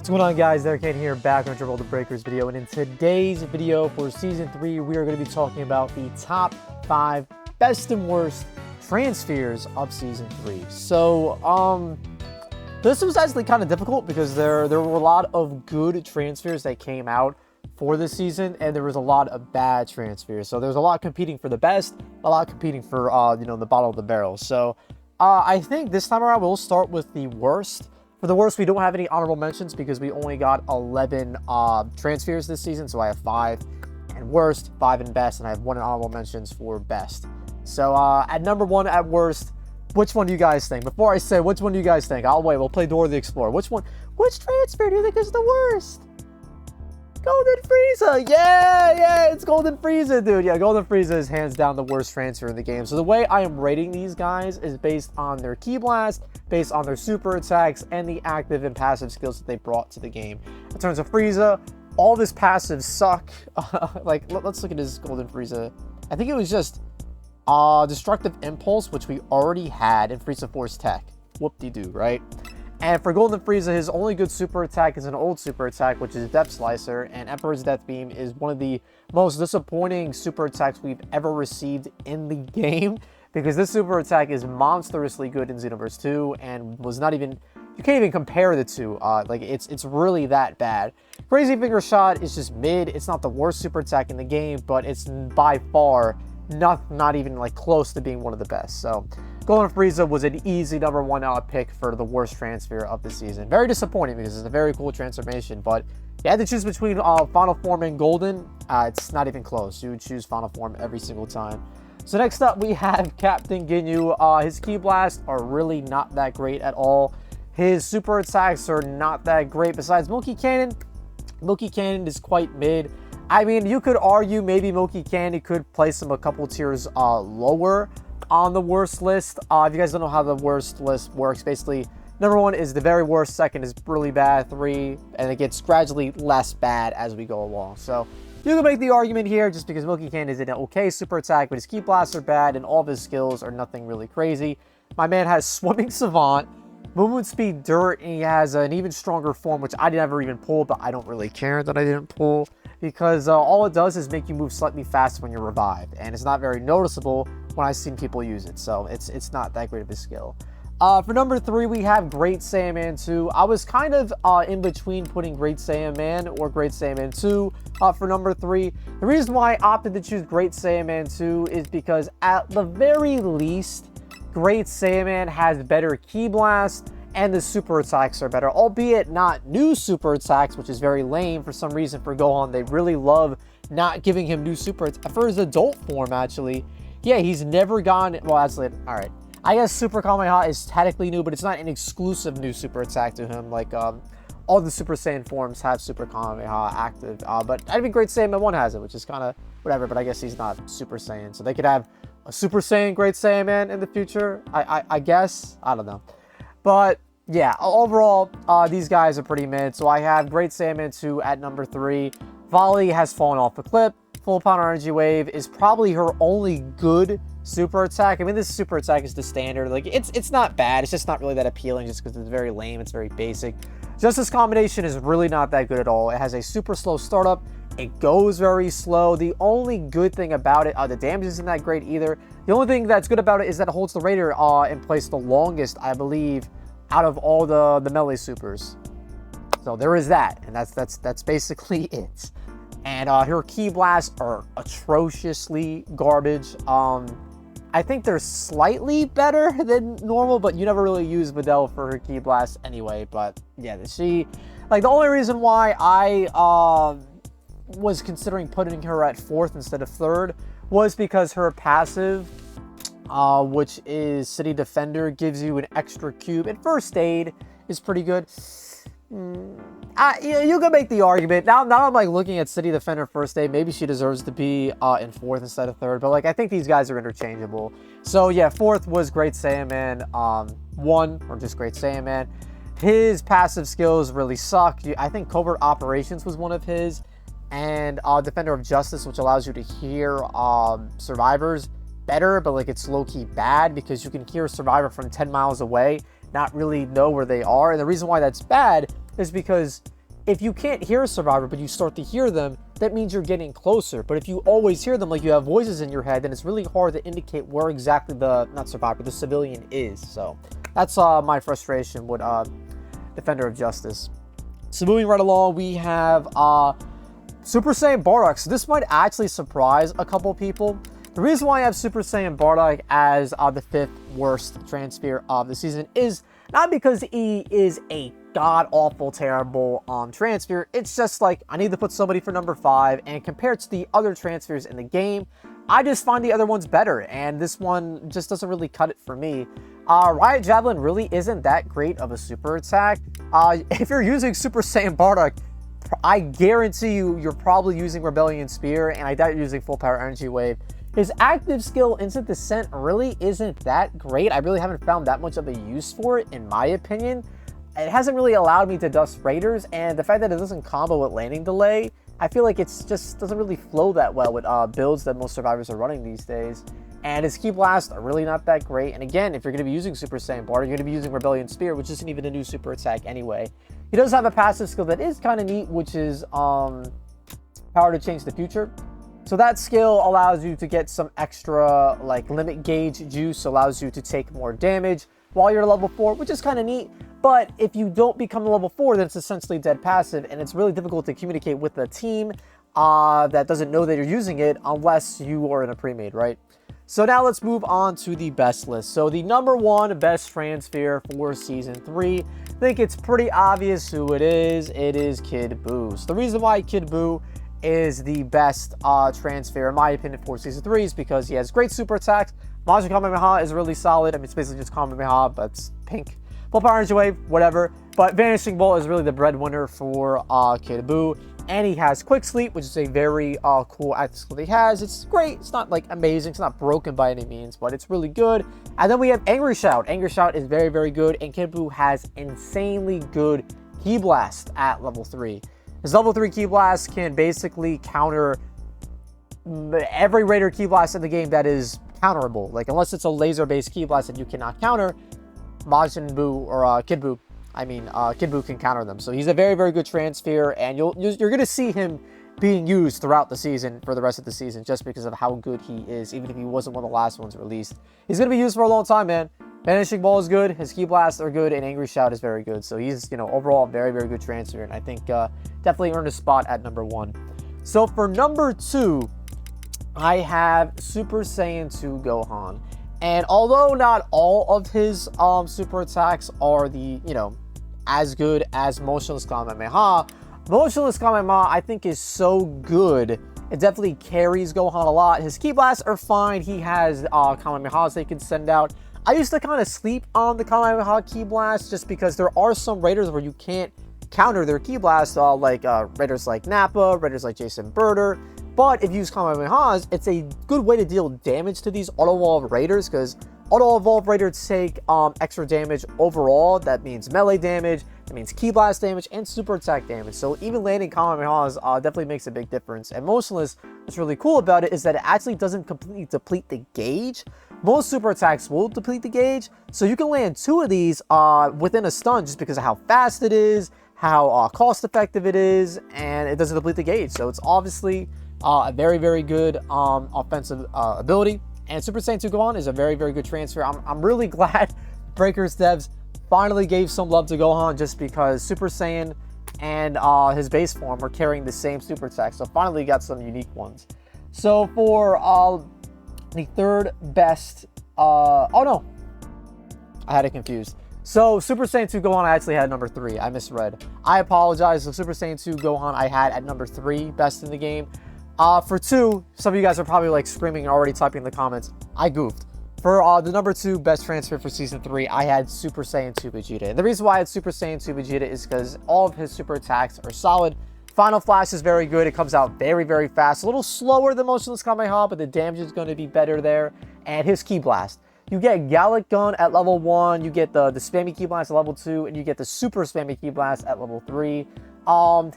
What's going on, guys? Ironcane here, back on the Breakers video, and in today's video for Season 3, we are going to be talking about the top 5 best and worst Transpheres of Season 3. So, this was actually kind of difficult because there were a lot of good Transpheres that came out for this season, and there was a lot of bad Transpheres. So there's a lot competing for the best, a lot competing for, the bottom of the barrel. So, I think this time around we'll start with the worst. For the worst, we don't have any honorable mentions because we only got 11 Transpheres this season. So I have 5 in worst, 5 in best, and I have 1 in honorable mentions for best. So at number 1 at worst, which one do you guys think? Before I say which one do you guys think, I'll wait. We'll play Dora the Explorer. Which Transphere do you think is the worst? Golden Frieza! Yeah, it's Golden Frieza, dude. Yeah, Golden Frieza is hands down the worst transfer in the game. So the way I am rating these guys is based on their Ki Blast, based on their super attacks, and the active and passive skills that they brought to the game. In terms of Frieza, all of his passives suck. Let's look at his Golden Frieza. I think it was just Destructive Impulse, which we already had in Frieza Force Tech. Whoop-de-doo, right? And for Golden Frieza, his only good super attack is an old super attack, which is Depth Slicer, and Emperor's Death Beam is one of the most disappointing super attacks we've ever received in the game, because this super attack is monstrously good in Xenoverse 2, and was not even, you can't even compare the two, it's really that bad. Crazy Finger Shot is just mid. It's not the worst super attack in the game, but it's by far not even like close to being one of the best. So Golden Frieza was an easy number 1 pick for the worst transfer of the season. Very disappointing because it's a very cool transformation, but you had to choose between Final Form and Golden. It's not even close. You would choose Final Form every single time. So next up we have Captain Ginyu. His Ki Blasts are really not that great at all. His super attacks are not that great. Besides Milky Cannon is quite mid. I mean, you could argue maybe Milky Cannon could place him a couple tiers lower on the worst list. If you guys don't know how the worst list works, basically, number 1 is the very worst, 2nd is really bad, 3, and it gets gradually less bad as we go along. So you can make the argument here just because Milky Cannon is an okay super attack, but his Ki Blasts are bad, and all of his skills are nothing really crazy. My man has Swimming Savant, Movement Speed Dirt, and he has an even stronger form, which I never even pulled, but I don't really care that I didn't pull, because all it does is make you move slightly faster when you're revived, and it's not very noticeable when I've seen people use it, so it's not that great of a skill. For number 3, we have Great Saiyaman 2. I was kind of in between putting Great Saiyaman or Great Saiyaman 2 for number 3. The reason why I opted to choose Great Saiyaman 2 is because at the very least, Great Saiyaman has better Ki Blast, and the super attacks are better, albeit not new super attacks, which is very lame. For some reason for Gohan, they really love not giving him new super attacks. For his adult form, actually, yeah, he's never gone, well, actually, all right. I guess Super Kamehameha is technically new, but it's not an exclusive new super attack to him. Like, all the Super Saiyan forms have Super Kamehameha active, but I think Great Saiyaman 1 has it, which is kind of whatever, but I guess he's not Super Saiyan. So they could have a Super Saiyan Great Saiyaman in the future, I guess. I don't know. But yeah, overall, these guys are pretty mid. So I have Great Saiyaman 2 at number 3. Volley has fallen off the cliff. Full Power Energy Wave is probably her only good super attack. I mean, this super attack is the standard. Like, it's not bad. It's just not really that appealing just because it's very lame. It's very basic. Justice Combination is really not that good at all. It has a super slow startup. It goes very slow. The only good thing about it, the damage isn't that great either. The only thing that's good about it is that it holds the Raider in place the longest, I believe, out of all the melee supers. So there is that, and that's basically it. And her Ki Blasts are atrociously garbage. I think they're slightly better than normal, but you never really use Videl for her Ki Blast anyway. But yeah, the only reason why I was considering putting her at 4th instead of 3rd was because her passive, which is City Defender, gives you an extra cube, and First Aid is pretty good. You can make the argument. Now I'm like looking at City Defender First Aid. Maybe she deserves to be in 4th instead of 3rd, but like I think these guys are interchangeable. So yeah, 4th was Great Saiyaman 1, or just Great Saiyaman. His passive skills really suck. I think Covert Operations was one of his, and Defender of Justice, which allows you to hear survivors better, but like it's low-key bad because you can hear a survivor from 10 miles away, not really know where they are. And the reason why that's bad is because if you can't hear a survivor, but you start to hear them, that means you're getting closer. But if you always hear them, like you have voices in your head, then it's really hard to indicate where exactly the, not survivor, the civilian is. So that's my frustration with Defender of Justice. So moving right along, we have Super Saiyan Bardock. So this might actually surprise a couple people. The reason why I have Super Saiyan Bardock as the 5th worst Transphere of the season is not because he is a god-awful, terrible Transphere. It's just like, I need to put somebody for number 5, and compared to the other Transpheres in the game, I just find the other ones better, and this one just doesn't really cut it for me. Riot Javelin really isn't that great of a super attack. If you're using Super Saiyan Bardock, I guarantee you, you're probably using Rebellion Spear, and I doubt you're using Full Power Energy Wave. His active skill, Instant Descent, really isn't that great. I really haven't found that much of a use for it, in my opinion. It hasn't really allowed me to dust Raiders, and the fact that it doesn't combo with Landing Delay, I feel like it's just doesn't really flow that well with builds that most survivors are running these days. And his Ki Blast are really not that great. And again, if you're going to be using Super Saiyan Bardock, you're going to be using Rebellion Spear, which isn't even a new super attack anyway. He does have a passive skill that is kind of neat, which is Power to Change the Future. So that skill allows you to get some extra like limit gauge juice, allows you to take more damage while you're level 4, which is kind of neat. But if you don't become level 4, then it's essentially dead passive, and it's really difficult to communicate with the team that doesn't know that you're using it unless you are in a pre-made, right? So now let's move on to the best list. So the number 1 best Transphere for Season 3, I think it's pretty obvious who it is. It is Kid Buu. So the reason why Kid Buu is the best Transphere, in my opinion, for Season 3 is because he has great super attacks. Majin Kamehameha is really solid. I mean, it's basically just Kamehameha, but it's pink. Full Power Energy Wave, whatever. But Vanishing Bolt is really the breadwinner for Kid Buu. And he has Quick Sleep, which is a very cool active skill that he has. It's great. It's not like amazing. It's not broken by any means, but it's really good. And then we have Angry Shout. Angry Shout is very, very good. And Kid Buu has insanely good Ki Blast at level 3. His level 3 Ki Blast can basically counter every Raider Ki Blast in the game that is counterable. Like, unless it's a laser-based Ki Blast that you cannot counter, Majin Buu or Kid Buu, Kid Buu can counter them. So he's a very, very good Transphere, and you're going to see him being used throughout the season for the rest of the season just because of how good he is, even if he wasn't one of the last ones released. He's going to be used for a long time, man. Vanishing Ball is good, his Ki Blasts are good, and Angry Shout is very good. So he's, overall a very, very good Transphere, and I think definitely earned a spot at number 1. So for number 2, I have Super Saiyan 2 Gohan. And although not all of his super attacks are the, as good as Motionless Kamehameha, Motionless Kamehameha I think is so good. It definitely carries Gohan a lot. His Ki Blasts are fine. He has Kamehamehas they can send out. I used to kind of sleep on the Kamehameha Ki Blast just because there are some Raiders where you can't counter their Ki Blast, like Raiders like Nappa, Raiders like Jason Birder. But if you use Kamehamehas, it's a good way to deal damage to these Auto-Evolved Raiders, because Auto-Evolved Raiders take extra damage overall. That means melee damage, that means Ki Blast damage, and super attack damage. So even landing Kamehamehas definitely makes a big difference. And Motionless, what's really cool about it is that it actually doesn't completely deplete the gauge. Most super attacks will deplete the gauge, so you can land 2 of these within a stun just because of how fast it is, how cost effective it is, and it doesn't deplete the gauge. So it's obviously a very, very good offensive ability. And Super Saiyan 2 Gohan is a very, very good Transphere. I'm really glad Breakers devs finally gave some love to Gohan, just because Super Saiyan and his base form are carrying the same super attack. So finally got some unique ones. So for the 3rd best, oh no, I had it confused. So Super Saiyan 2 Gohan I actually had number 3. I misread. I apologize. So Super Saiyan 2 Gohan I had at number 3 best in the game. For 2, some of you guys are probably like screaming and already typing in the comments. I goofed. For the number 2 best Transphere for Season 3, I had Super Saiyan 2 Vegeta. And the reason why I had Super Saiyan 2 Vegeta is because all of his super attacks are solid. Final Flash is very good. It comes out very, very fast. A little slower than Motionless Kamehameha, but the damage is going to be better there. And his Ki Blast. You get Gallic Gun at level 1, you get the spammy Ki Blast at level 2, and you get the super spammy Ki Blast at level 3.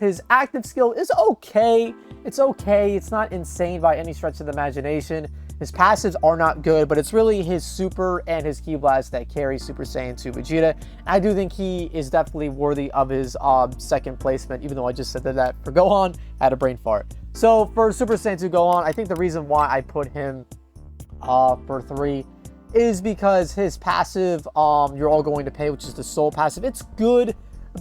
His active skill is okay. It's okay. It's not insane by any stretch of the imagination. His passives are not good, but it's really his super and his Ki Blast that carry Super Saiyan 2 Vegeta. And I do think he is definitely worthy of his second placement, even though I just said that for Gohan. I had a brain fart. So for Super Saiyan 2 Gohan, I think the reason why I put him for 3 is because his passive, You're All Going to Pay, which is the Soul passive. It's good,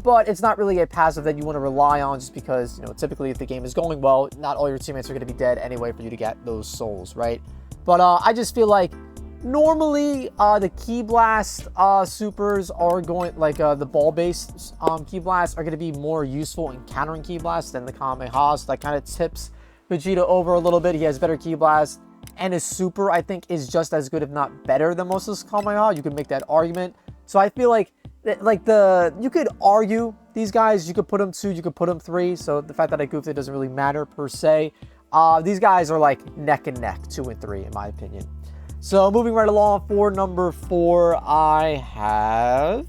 but it's not really a passive that you want to rely on, just because, you know, typically if the game is going well, not all your teammates are going to be dead anyway for you to get those souls, right? But I just feel like normally the Ki Blast supers are going, like the ball-based Ki Blasts are going to be more useful in countering Ki Blasts than the Kamehameha. So that kind of tips Vegeta over a little bit. He has better Ki Blast, and his super, I think, is just as good, if not better, than most of his Kamehameha. You could make that argument. So I feel like, you could argue these guys, you could put them 2, you could put them 3. So the fact that I goofed it doesn't really matter per se. These guys are like neck and neck, 2 and 3, in my opinion. So moving right along, for number 4, I have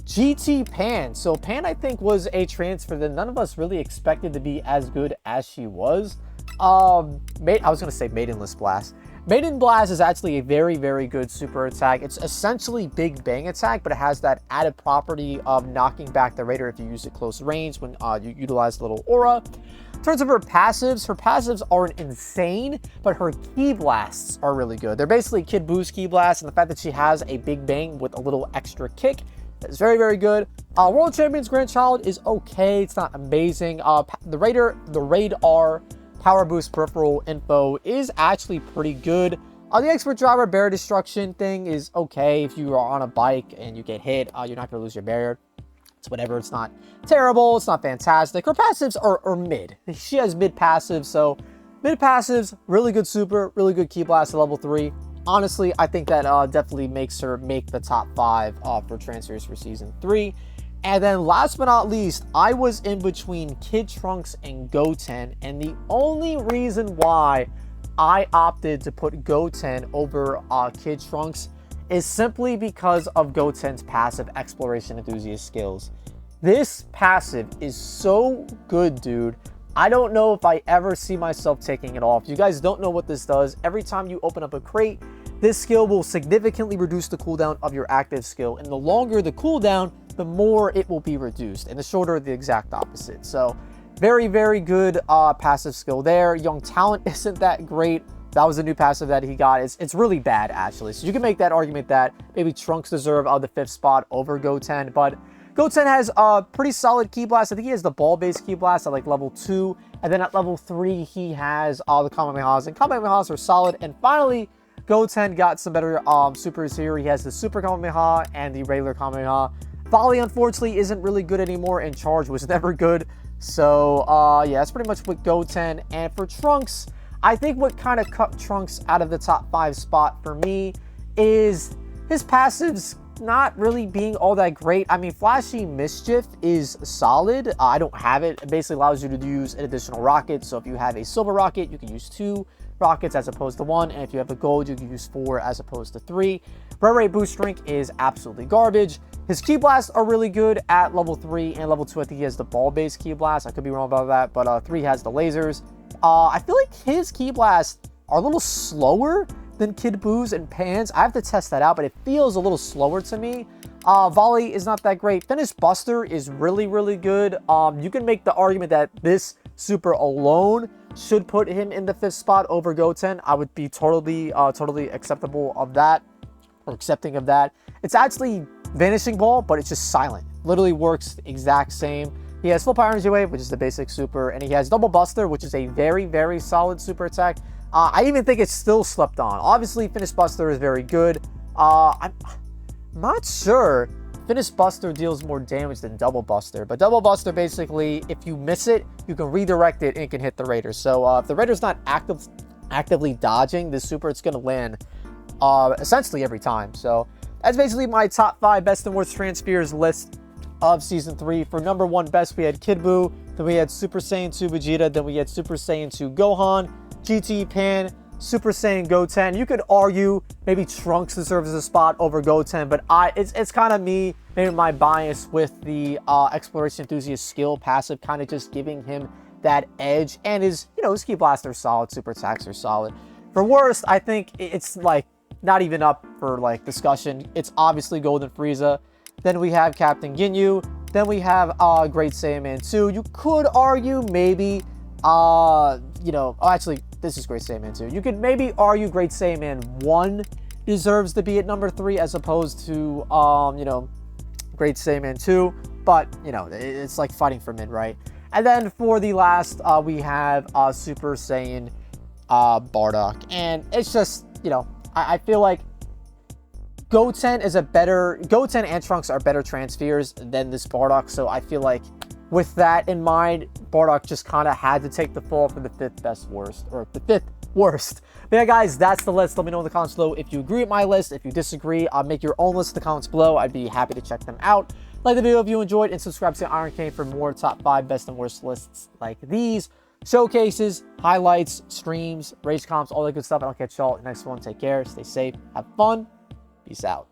GT Pan. So Pan, I think, was a transfer that none of us really expected to be as good as she was. I was going to say Maidenless Blast. Maiden Blast is actually a very, very good super attack. It's essentially Big Bang attack, but it has that added property of knocking back the Raider if you use it close range when you utilize the little aura. In terms of her passives aren't insane, but her Ki Blasts are really good. They're basically Kid Boo's Ki Blast, and the fact that she has a Big Bang with a little extra kick is very, very good. World Champions Grandchild is okay. It's not amazing. The Radar Power Boost Peripheral info is actually pretty good. The Expert Driver Barrier Destruction thing is okay. If you are on a bike and you get hit, you're not going to lose your barrier. It's whatever. It's not terrible. It's not fantastic. Her passives are mid. She has mid passives, so mid passives, really good super, really good Ki Blast at level 3. Honestly, I think that definitely makes her make the top 5 for transfers for Season 3. And then last but not least, I was in between Kid Trunks and Goten, and the only reason why I opted to put Goten over Kid Trunks is simply because of Goten's passive Exploration Enthusiast skills. This passive is so good, dude. I don't know if I ever see myself taking it off. You guys don't know what this does. Every time you open up a crate, this skill will significantly reduce the cooldown of your active skill, and the longer the cooldown, the more it will be reduced, and the shorter, the exact opposite. So very, very good passive skill there. Young Talent isn't that great. That was a new passive that he got. It's really bad, actually. So you can make that argument that maybe Trunks deserve the 5th spot over Goten, but Goten has a pretty solid Ki Blast. I think he has the ball-based Ki Blast at like level 2, and then at level 3 he has all the Kamehamehas, and Kamehamehas are solid. And finally, Goten got some better supers here. He has the Super Kamehameha and the regular Kamehameha. Volley, unfortunately, isn't really good anymore, and Charge was never good. So, yeah, that's pretty much what Goten. And for Trunks, I think what kind of cut Trunks out of the top 5 spot for me is his passives not really being all that great. I mean, Flashy Mischief is solid. I don't have it. It basically allows you to use an additional rocket. So if you have a silver rocket, you can use 2 rockets as opposed to 1, and if you have a gold, you can use 4 as opposed to 3. Rare Boost Drink is absolutely garbage. His Ki Blasts are really good at level 3 and level 2. I think he has the ball-based Ki Blast. I could be wrong about that, but 3 has the lasers. I feel like his Ki Blasts are a little slower than Kid Boo's and Pan's. I have to test that out, but it feels a little slower to me. Volley is not that great. Finish Buster is really, really good. You can make the argument that this super alone should put him in the 5th spot over Goten. I would be totally acceptable of that, or accepting of that. It's actually Vanishing Ball, but it's just silent. Literally works the exact same. He has Full Power Energy Wave, which is the basic super, and he has Double Buster, which is a very, very solid super attack. I even think it's still slept on. Obviously, Finish Buster is very good. I'm not sure. Finish Buster deals more damage than Double Buster, but Double Buster, basically, if you miss it, you can redirect it and it can hit the Raider. So if the Raider's not actively dodging this super, it's going to land essentially every time. So that's basically my top 5 best and worst transfers list of Season 3. For number 1 best, we had Kid Buu, then we had Super Saiyan 2 Vegeta, then we had Super Saiyan 2 Gohan, GT Pan, Super Saiyan Goten. You could argue maybe Trunks deserves a spot over Goten, but it's kind of me, maybe my bias with the Exploration Enthusiast skill passive, kind of just giving him that edge. And his Ki Blasts are solid, super attacks are solid. For worst, I think it's like not even up for like discussion. It's obviously Golden Frieza. Then we have Captain Ginyu. Then we have Great Saiyaman 2. You could argue maybe, you know, oh, actually, this is Great Saiyaman 2. You could maybe argue Great Saiyaman 1 deserves to be at number 3 as opposed to, you know, Great Saiyaman 2. But, you know, it's like fighting for mid, right? And then for the last, we have Super Saiyan Bardock. And it's just, you know, I feel like Goten and Trunks are better Transpheres than this Bardock, so I feel like with that in mind, Bardock just kind of had to take the fall for the 5th worst. But yeah, guys, that's the list. Let me know in the comments below if you agree with my list. If you disagree, make your own list in the comments below. I'd be happy to check them out. Like the video if you enjoyed, and subscribe to Ironcane for more top 5 best and worst lists like these. Showcases, highlights, streams, race comps, all that good stuff. And I'll catch y'all in the next one. Take care, stay safe, have fun. Peace out.